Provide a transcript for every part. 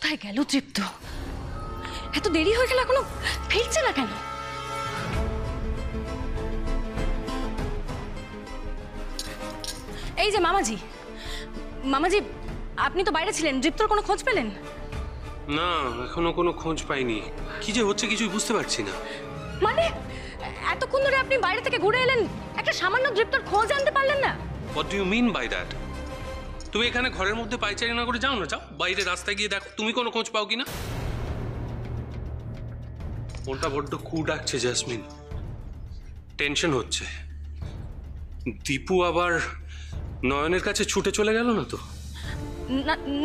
কোথায় গেল তৃপ্ত? এত দেরি হয়ে গেল, এখনো ফিরছে না কেন? এই যে মামাজি, মামাজি আপনি তো বাইরে ছিলেন, দৃপ্তর কোনো খোঁজ পেলেন? না, এখনো কোনো খোঁজ পাইনি। কি যে হচ্ছে কিছুই বুঝতে পারছি না। মানে এতক্ষণ ধরে আপনি বাইরে থেকে ঘুরে এলেন, একটা সামান্য দৃপ্তর খোঁজ আনতে পারলেন না? What do you mean by that? তুমি এখানে ঘরের মধ্যে পাইচারি না করে যাও না, যাও বাইরে রাস্তায় গিয়ে দেখো তুমি কোনো খোঁজ পাও কিনা। ওটা বড্ড কু ডাকছে জাসমিন, টেনশন হচ্ছে। দীপু আবার নয়নের কাছে ছুটে চলে গেল না তো?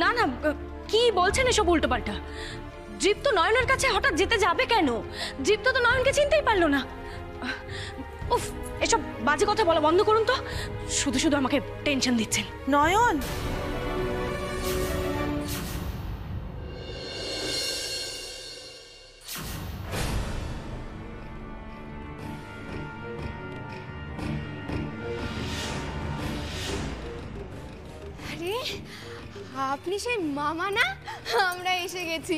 না না, কি বলছেন এসব উল্টোপাল্টা? দীপ্ত নয়নের কাছে হঠাৎ যেতে যাবে কেন? দীপ্ত তো নয়নকে চিনতেই পারলো না। উফ, এসব বাজে কথা বলা বন্ধ করুন তো, শুধু শুধু আমাকে টেনশন দিচ্ছেন। নয়ন, আরে আপনি সেই মামা না? আমরা এসে গেছি।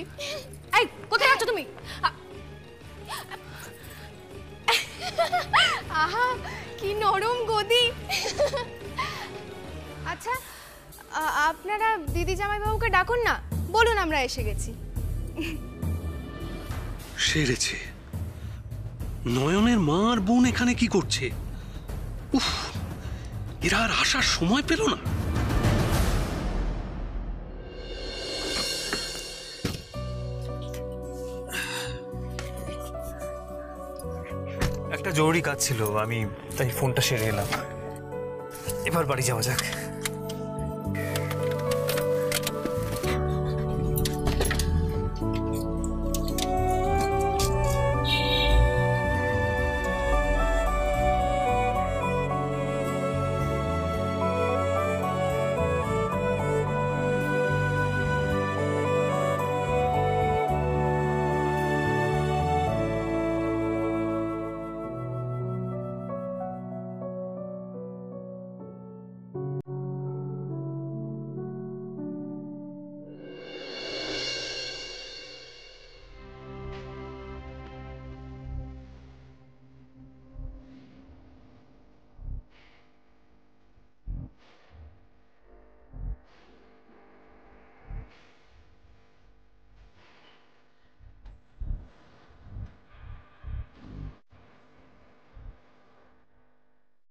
এই কোথায় আছো তুমি? আহা কি নরম গদি। আচ্ছা আপনারা দিদি জামাইবাবুকে ডাকুন না, বলুন আমরা এসে গেছি। সেরেছে। নয়নের মা আর বোন এখানে কি করছে? উফ, এরা আর আসার সময় পেল না। একটা জরুরি কাজ ছিল, আমি তাই ফোনটা সেরে এলাম। এবার বাড়ি যাওয়া যাক।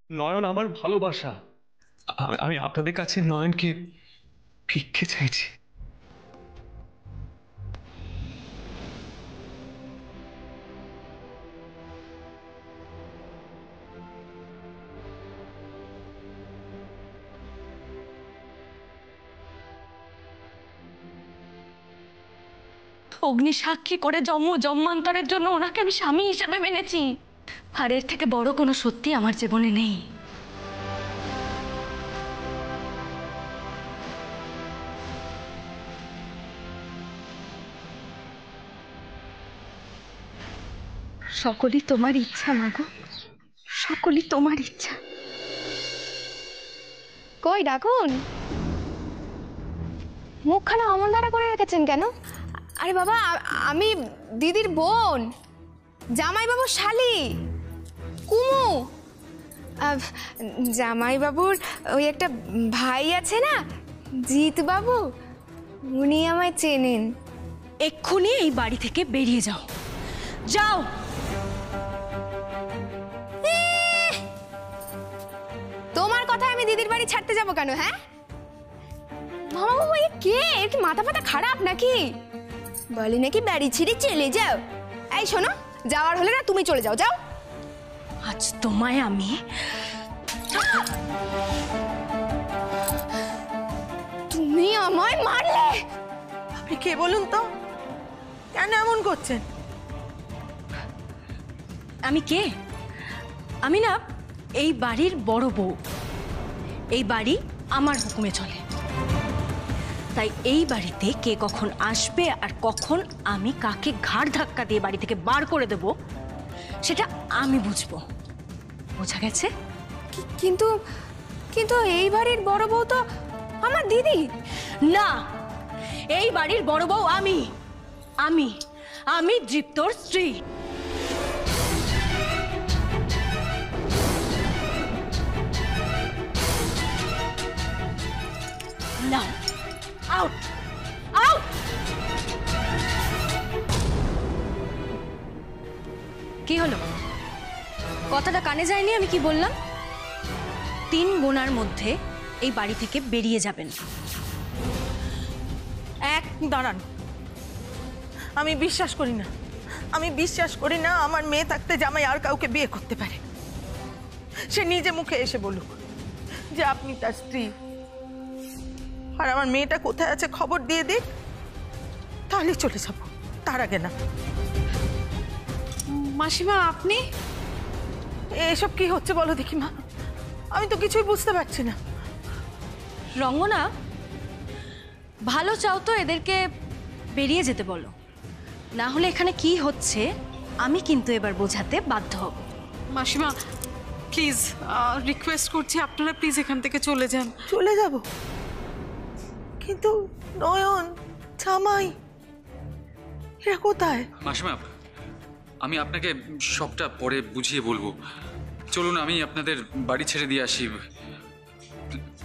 নয়ন আমার ভালোবাসা, আমি আপনাদের কাছে নয়নকে ভিক্ষে চাইছি। অগ্নি সাক্ষী করে জন্মান্তরের জন্য ওনাকে আমি স্বামী হিসেবে মেনেছি, আর এর থেকে বড় কোনো সত্যি আমার জীবনে নেই। সকলই তোমার ইচ্ছা মাগো, সকলই তোমার ইচ্ছা। কই ডাকুন, মুখখানা অমন ধারা করে রেখেছেন কেন? আরে বাবা, আমি দিদির বোন, জামাইবাবুর শালি কুমু। জামাইবাবুর ওই একটা ভাই আছে না, জিৎ বাবু, উনি আমায় চেনেন। এক্ষুনি এই বাড়ি থেকে বেরিয়ে যাও, যাও। তোমার কথা আমি দিদির বাড়ি ছাড়তে যাবো কেন? হ্যাঁ মামা বাবু, এ কে? এর কি মাথা ফাতা খারাপ নাকি? বলে নাকি বাড়ি ছেড়ে চলে যাও। এই শোনো, যাওয়ার হলে না তুমি চলে যাও, যাও। আজ তোমায় আমি, তুমি আমায় মারলে। আপনি কে বলুন তো? কেন এমন করছেন? আমি কে? আমি না এই বাড়ির বড় বউ, এই বাড়ি আমার হুকুমে চলে। তাই এই বাড়িতে কে কখন আসবে আর কখন আমি কাকে ঘাড় ধাক্কা দিয়ে বাড়ি থেকে বার করে দেব সেটা আমি বুঝবো, বোঝা গেছে? কিন্তু কিন্তু এই বাড়ির বড় বউ তো আমার দিদি। না, এই বাড়ির বড় বউ আমি আমি আমি দীপ্তর স্ত্রী। নাও আউট আউট। কি হলো, কথাটা কানে যায়নি? আমি কি বললাম? 3 গোনার মধ্যে এই বাড়ি থেকে বেরিয়ে যাবেন। দাঁড়ান, আমি বিশ্বাস করি না, আমি বিশ্বাস করি না আমার মেয়ে থাকতে জামাই আর কাউকে বিয়ে করতে পারে। সে নিজে মুখে এসে বলুক যে আপনি তার স্ত্রী, আর আমার মেয়েটা কোথায় আছে খবর দিয়ে দিক, তাহলে চলে যাব, তার আগে না। মাসিমা আপনি এসব কি হচ্ছে বলো দেখি মা, আমি তো কিছুই বুঝতে পারছি না। রঙ্গনা, ভালো চাও তো এদেরকে বেরিয়ে যেতে বলো, না হলে এখানে কি হচ্ছে আমি কিন্তু এবার বোঝাতে বাধ্য হব। মাসিমা প্লিজ রিকোয়েস্ট করছি, আপনারা প্লিজ এখান থেকে চলে যান। চলে যাব, কিন্তু নয়ন, জামাই এরা কোথায়? মাসিমা, আমি আপনাকে সবটা পরে বুঝিয়ে বলবো। চলুন আমি আপনাদের বাড়ি ছেড়ে দিয়ে আসি।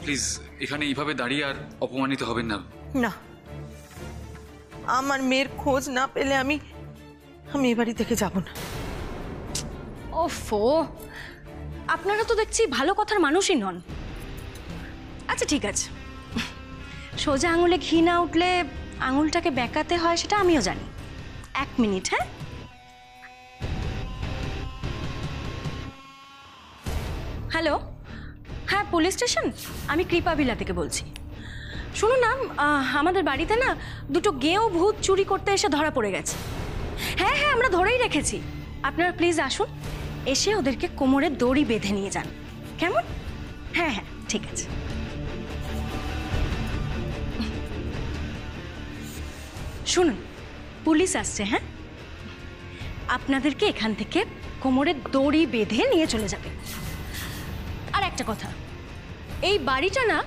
প্লিজ এখানে এইভাবে দাঁড়িয়ে আর অপমানিত হবেন না। না, আমার মেয়ের খোঁজ না পেলে আমি এই বাড়ি থেকে যাব না। ওফো, আপনারা তো দেখছি ভালো কথার মানুষই নন। আচ্ছা ঠিক আছে, সোজা আঙুলে ঘি না উঠলে আঙুলটাকে বেঁকাতে হয় সেটা আমিও জানি। 1 মিনিট। হ্যাঁ, হ্যালো, হ্যাঁ পুলিশ স্টেশন, আমি কৃপা ভিলা থেকে বলছি। শুনুন না, আমাদের বাড়িতে না 2টো গেঁয়ো ভূত চুরি করতে এসে ধরা পড়ে গেছে। হ্যাঁ হ্যাঁ, আমরা ধরেই রেখেছি। আপনারা প্লিজ আসুন, এসে ওদেরকে কোমরে দড়ি বেঁধে নিয়ে যান, কেমন? হ্যাঁ হ্যাঁ ঠিক আছে। শুনুন, পুলিশ আসছে। হ্যাঁ, আপনাদেরকে এখান থেকে কোমরে দড়ি বেঁধে নিয়ে চলে যাবে। আর একটা কথা, এই বাড়িটা না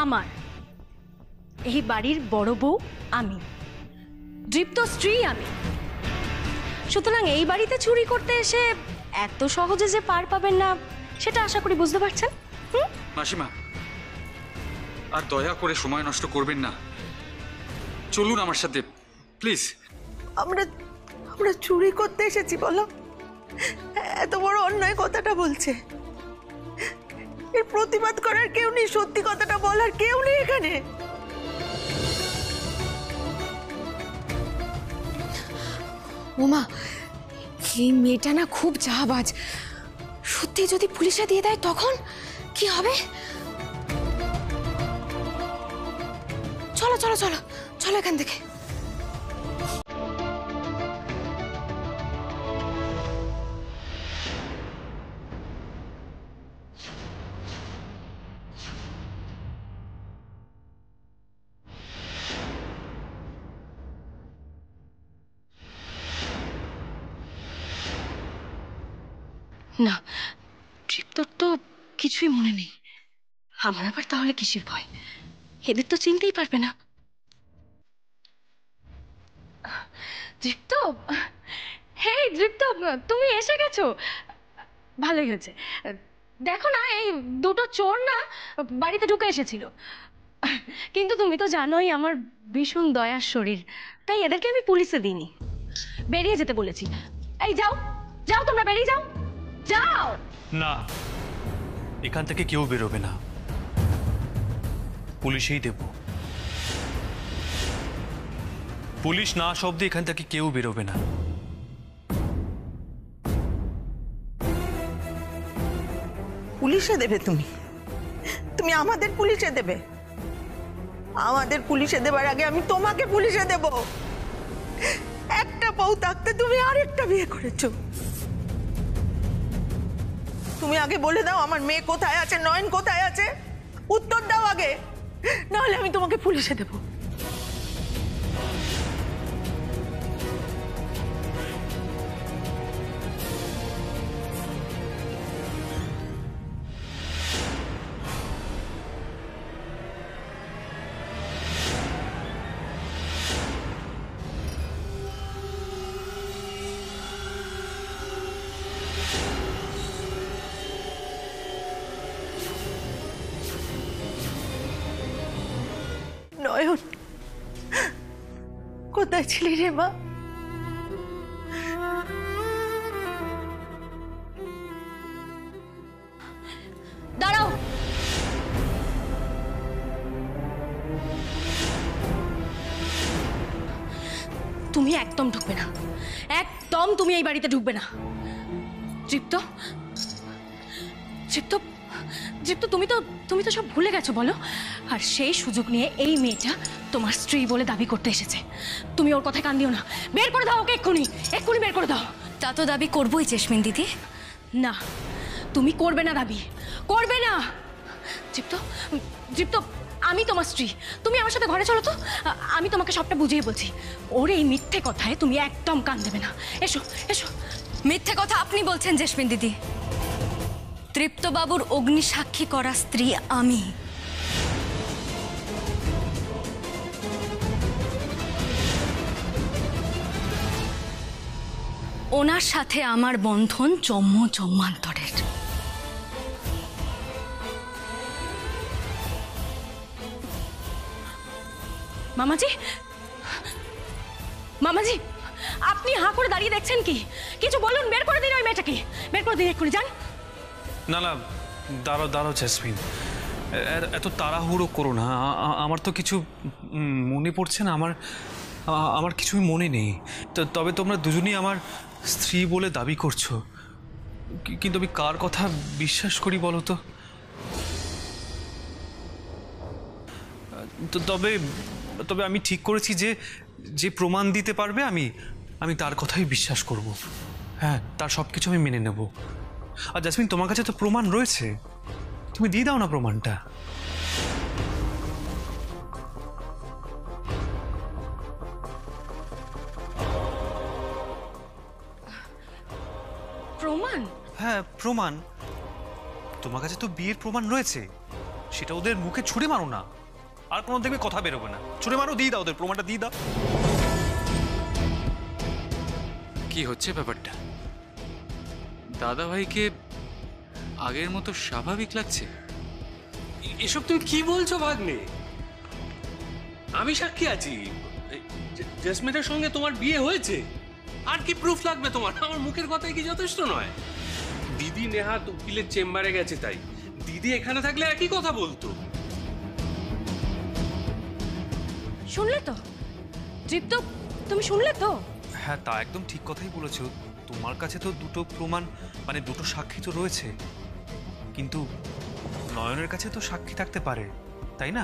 আমার, এই বাড়ির বড় বউ আমি, দীপ্ত স্ত্রী আমি। সুতরাং এই বাড়িতে চুরি করতে এসে এত সহজে যে পার পাবেন না সেটা আশা করি বুঝতে পারছেন। মাসিমা, আর দয়া করে সময় নষ্ট করবেন না, চলুন আমার সাথে প্লিজ। আমরা চুরি করতে এসেছি বলো? এত বড় অন্যায় কথাটা বলছে, এর প্রতিবাদ করার কেউ নেই, সত্যি কথাটা বলার কেউ নেই এখানে। ওমা, এই মেয়েটা না খুব জাহাবাজ। সত্যি যদি পুলিশে দিয়ে দেয় তখন কি হবে? চলো চলো চলো চলো এখান থেকে। না, তৃপ্তর তো কিছুই মনে নেই। আমার আবার তাহলে কিসের ভয়? এদের তো চিনতেই পারবে না। দীপ্ত, হ্যাঁ দীপ্ত, তুমি এসে গেছো, ভালোই হয়েছে। দেখো না, এই 2টো চোর না বাড়িতে ঢুকে এসেছিল, কিন্তু তুমি তো জানোই আমার ভীষণ দয়ার শরীর, তাই এদেরকে আমি পুলিশে দিইনি, বেরিয়ে যেতে বলেছি। এই যাও যাও, তোমরা বেরিয়ে যাও, যাও। না, এখান থেকে কেউ বেরোবে না, পুলিশেই দেব। পুলিশ না শব্দে এখান থেকে কেউ বেরোবে না। পুলিশে দেবে তুমি? তুমি আমাদের পুলিশে দেবে? আমাদের পুলিশে দেবার আগে আমি তোমাকে পুলিশে দেব। একটা বউ থাকতে তুমি আরেকটা বিয়ে করেছো। তুমি আগে বলে দাও আমার মেয়ে কোথায় আছে, নয়ন কোথায় আছে, উত্তর দাও আগে, নাহলে আমি তোমাকে পুলিশে দেব। নয়ন, কোথায় ছিলি রে মা? দাঁড়াও। তুমি একদম ঢুকবে না, একদম তুমি এই বাড়িতে ঢুকবে না। তৃপ্ত, তৃপ্ত, তৃপ্ত, তুমি তো সব ভুলে গেছো বলো। আর সেই সুযোগ নিয়ে এই মেয়েটা তোমার স্ত্রী বলে দাবি করতে এসেছে। তুমি ওর কথায় কান দিও না। বের করে দাও ওকে, এক্ষুনি এক্ষুনি বের করে দাও। তা তো দাবি করবোই জেসমিন দিদি। না, তুমি করবে না দাবি, করবে না। তৃপ্ত, তৃপ্ত, আমি তোমার স্ত্রী, তুমি আমার সাথে ঘরে চলো তো। আমি তোমাকে সবটা বুঝিয়ে বলছি। ওর এই মিথ্যে কথায় তুমি একদম কান দেবে না। এসো এসো। মিথ্যে কথা আপনি বলছেন জেসমিন দিদি। তৃপ্তবাবুর অগ্নি সাক্ষী করা স্ত্রী আমি। ওনার সাথে আমার বন্ধন জন্মান্তরের। মামাজি, মামাজি, আপনি হাঁ করে দাঁড়িয়ে দেখছেন কি? কিছু বলুন, বের করে দিন ওই মেয়েটাকে, বের করে দিন এক্ষুনি, যান। না না, দাঁড়াও দাঁড়াও জেসমিন, এত তাড়াহুড়ো করো না। আমার তো কিছু মনে পড়ছে না, আমার কিছুই মনে নেই। তবে তোমরা দুজনেই আমার স্ত্রী বলে দাবি করছো, কিন্তু আমি কার কথা বিশ্বাস করি বলো তো? তবে তবে আমি ঠিক করেছি যে যে প্রমাণ দিতে পারবে আমি তার কথাই বিশ্বাস করব। হ্যাঁ, তার সব কিছু আমি মেনে নেব। আর জাসমিন, তোমার কাছে তো প্রমাণ রয়েছে, তুমি দিয়ে দাও না প্রমাণটা। প্রমাণ? হ্যাঁ, প্রমাণ। তোমার কাছে তো বিয়ের প্রমাণ রয়েছে, সেটা ওদের মুখে ছুঁড়ে মারো না। আর কোনো দেখবে কথা বেরোবে না, ছুঁড়ে মারো, দিয়ে দাও ওদের প্রমাণটা, দিয়ে দাও। কি হচ্ছে ব্যাপারটা? দাদা ভাইকে আগের মতো স্বাভাবিক লাগছে? এসব তুমি কি বলছো ভাগ্নে? আমি সাক্ষী আছি, জেসমিনের সঙ্গে তোমার বিয়ে হয়েছে। আর কি প্রুফ লাগবে তোমার? আমার মুখের কথাই কি যথেষ্ট নয়? দিদি নেহাত উকিলের চেম্বারে গেছে, তাই দিদি এখানে থাকলে একই কথা বলতো। শুনলে তো তৃপ্ত, তুমি শুনলে তো? হ্যাঁ, তা একদম ঠিক কথাই বলেছো। তোমার কাছে তো দুটো প্রমাণ, মানে দুটো সাক্ষী তো রয়েছে, কিন্তু নয়নের কাছে তো সাক্ষী থাকতে পারে, তাই না?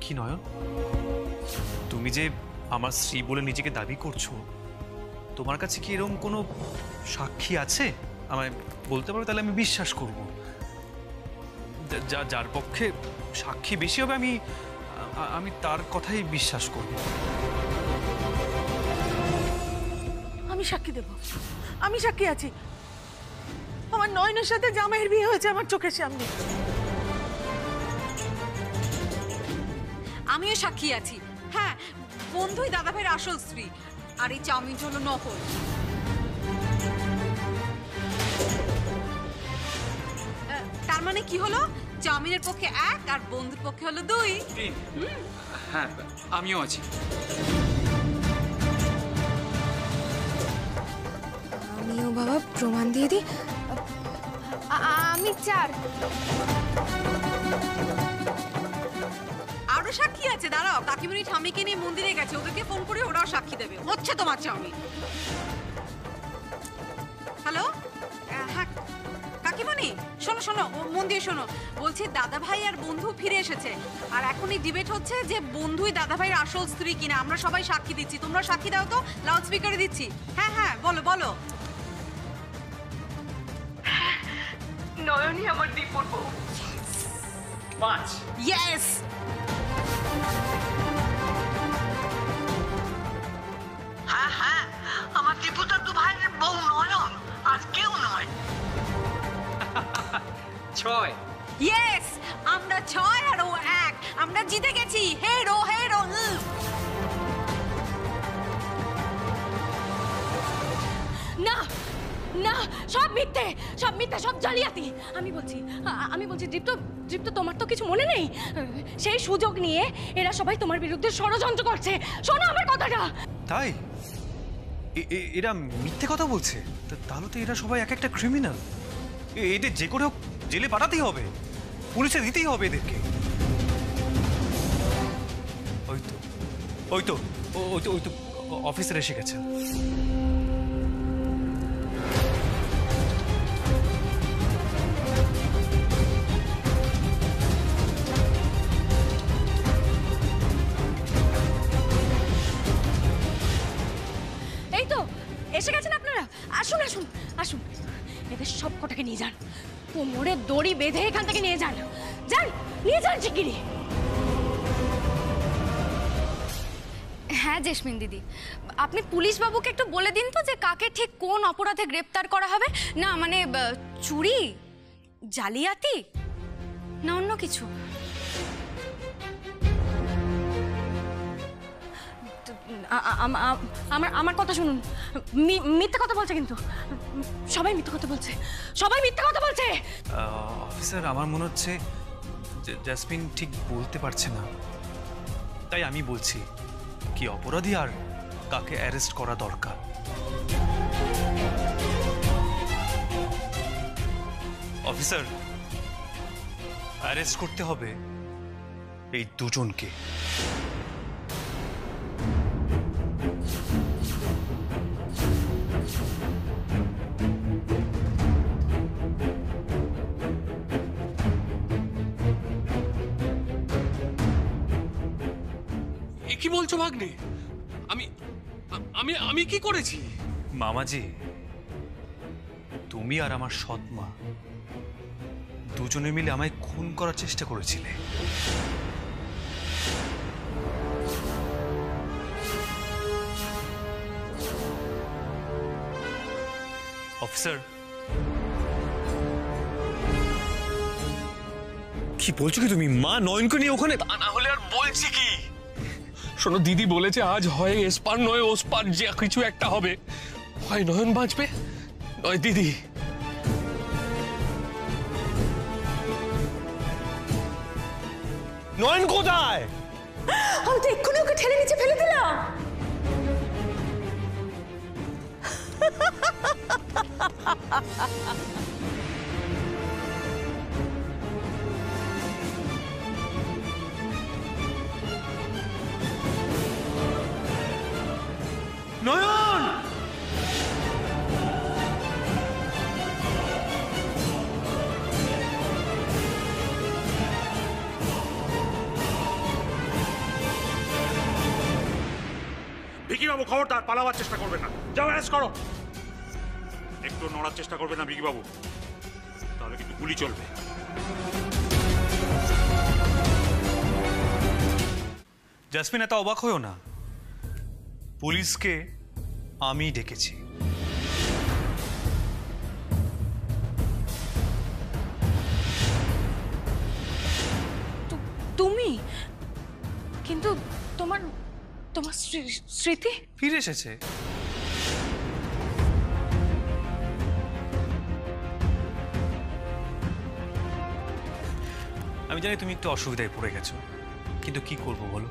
কি নয়ন, তুমি যে আমার স্ত্রী বলে নিজেকে দাবি করছো, তোমার কাছে কি এরকম কোনো সাক্ষী আছে? আমায় বলতে পারো, তাহলে আমি বিশ্বাস করব। যার পক্ষে সাক্ষী বেশি হবে আমি তার কথাই বিশ্বাস করব। আমি সাক্ষী দেব, আমি সাক্ষী আছি। আমার নয়নের সাথে জামাইয়ের বিয়ে হয়েছে আমার চোখের সামনে। আমিও সাক্ষী আছি। হ্যাঁ, বন্ধুই দাদাভাইয়ের আসল স্ত্রী, আর এই চাউমিন হলো নকল। তার মানে কি হলো? চাউমিনের পক্ষে 1 আর বন্ধুর পক্ষে হলো 2। হ্যাঁ, আমিও আছি। আমিও বাবা প্রমাণ দিয়ে দিই। আমি 4। আরো সাক্ষী আছে, দাঁড়াও। কাকিমণি ঠাম্মিকে নিয়ে মন্দিরে গেছে, ওদেরকে ফোন করে ওরাও সাক্ষী দেবে। হচ্ছে তোমার চাউমিন। হ্যালো, হ্যাঁ কাকিমণি, শোনো শোনো, মন দিয়ে শোনো। বলছি দাদা ভাই আর বন্ধু ফিরে এসেছে, আর এখনই ডিবেট হচ্ছে যে বন্ধুই দাদা ভাইয়ের আসল স্ত্রী কিনা। আমরা সবাই সাক্ষী দিচ্ছি, তোমরা সাক্ষী দাও তো, লাউড স্পিকারে দিচ্ছি। হ্যাঁ হ্যাঁ, বলো বলো। নয়নই আমার দীপুর বউ। 5। ইয়েস। হ্যাঁ হ্যাঁ, আমার দীপু তো ভাইয়ের বউ নয়ন, আর কেউ নয়। 6। ইয়েস, আমরা 6 আর ও 1। আমরা জিতে গেছি। হেরো হেরো। না না, সব মিথ্যে, সব মিথ্যে, সব জালিয়াতি। আমি বলছি দীপ্ত তোমার তো কিছু মনে নেই? সেই সুযোগ নিয়ে এরা সবাই তোমার বিরুদ্ধে ষড়যন্ত্র করছে। শোনো আমার কথাটা। তাই এরা মিথ্যে কথা বলছে? তাহলে তো এরা সবাই এক একটা ক্রিমিনাল। এদের যে করে হোক জেলে পাঠাতেই হবে, পুলিশে দিতেই হবে এদেরকে। ওই তো অফিসার এসে গেছেন। এই তো এসে গেছেন আপনারা। আসুন আসুন আসুন, এদের সব কটাকে নিয়ে যান, কোমরে দড়ি বেঁধে এখান থেকে নিয়ে যান। নিয়ে যান শিগগিরি। হ্যাঁ জেসমিন দিদি, আপনি পুলিশ বাবুকে একটু বলে দিন তো যে কাকে ঠিক কোন অপরাধে গ্রেপ্তার করা হবে। না মানে চুরি, জালিয়াতি না অন্য কিছু? আমার কথা শুনুন, মিথ্যে কথা বলছে কিন্তু, সবাই মিথ্যে কথা বলছে, অফিসার আমার মনে হচ্ছে জেসমিন ঠিক বলতে পারছে না, তাই আমি বলছি কি অপরাধী আর কাকে অ্যারেস্ট করা দরকার। অফিসার, অ্যারেস্ট করতে হবে এই দুজনকে। কি বলছো ভাগ্নে? আমি কি করেছি? মামাজি, তুমি আর আমার সৎ মা দুজনে মিলে আমায় খুন করার চেষ্টা করেছিলে। অফিসার, কি বলছো কি তুমি? মা নয়নকে নিয়ে ওখানে? তা না হলে আর বলছি কি? শোনো, দিদি বলেছে আজ হয় এসপার নয় ওসপার, যে কিছু একটা হবে। হয় নয়ন বাঁচবে, নয় দিদি। নয়ন কোথায়? আমি তো এক্ষুনি ওকে ঠেলে নিচে ফেলে দিলাম। নয়ন! ভিকি বাবু, খবরদার পালাবার চেষ্টা করবে না। যাও অ্যারেস্ট করো। একটু নড়ার চেষ্টা করবে না ভিকি বাবু, তাহলে কিন্তু গুলি চলবে। জেসমিন, এত অবাক হয়েও না, পুলিশকে আমি ডেকেছি। তুমি কিন্তু তোমার স্মৃতি ফিরে এসেছে। আমি জানি তুমি একটু অসুবিধায় পড়ে গেছো, কিন্তু কি করবো বলো,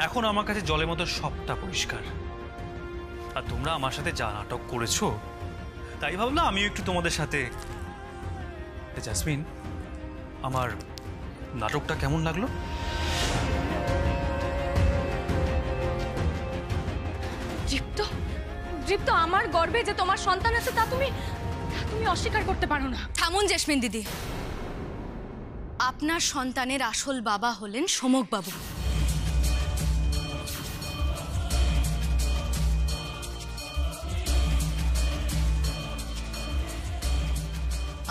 এখন আমার কাছে জলের মতো সবটা পরিষ্কার। আর তোমরা আমার সাথে যা নাটক করেছো, তাই ভাবলাম আমিও একটু তোমাদের সাথে। জেসমিন, আমার নাটকটা কেমন লাগলো? দীপ্ত, আমার গর্বে যে তোমার সন্তান আছে তা তুমি অস্বীকার করতে পারো না। থামুন জেসমিন দিদি, আপনার সন্তানের আসল বাবা হলেন সমক বাবু।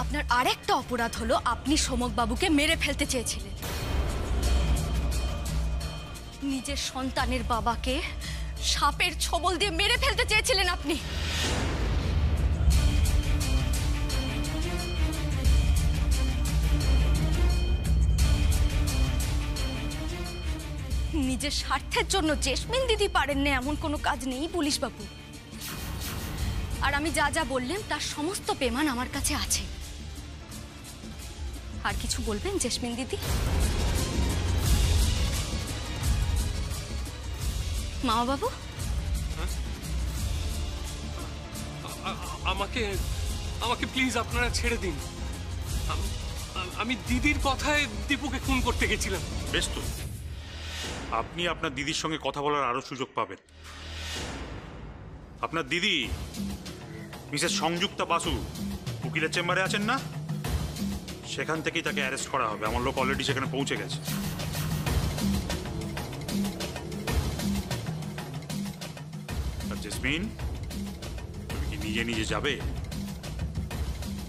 আপনার আরেকটা অপরাধ হলো আপনি সমক বাবুকে মেরে ফেলতে চেয়েছিলেন। নিজের সন্তানের বাবাকে সাপের ছোবল দিয়ে মেরে ফেলতে চেয়েছিলেন আপনি। নিজের স্বার্থের জন্য জেসমিন দিদি পারেন না এমন কোনো কাজ নেই পুলিশ বাবু। আর আমি যা যা বললেন তার সমস্ত পেমান আমার কাছে আছে। আর কিছু বলবেন জেসমিন দিদি? মামা বাবু, আমাকে আমাকে প্লিজ আপনারা ছেড়ে দিন। আমি দিদির কথায় দীপুকে খুন করতে গেছিলাম। বেশ তো, আপনি আপনার দিদির সঙ্গে কথা বলার আরো সুযোগ পাবেন। আপনার দিদি মিসেস সংযুক্তা বাসু উকিলের চেম্বারে আছেন না, সেখান থেকেই তাকে অ্যারেস্ট করা হবে। আমার লোক অলরেডি সেখানে পৌঁছে গেছে। আর জেসমিন, তুমি কি নিজে নিজে যাবে,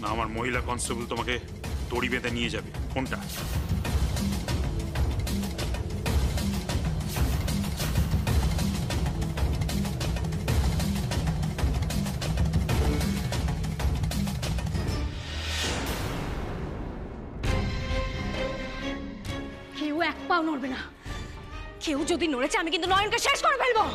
না আমার মহিলা কনস্টেবল তোমাকে দড়ি বেঁধে নিয়ে যাবে? কোনটা? কেউ এক পাও নড়বে না। কেউ যদি নড়েছে আমি কিন্তু নয়নকে শেষ করে ফেলবো।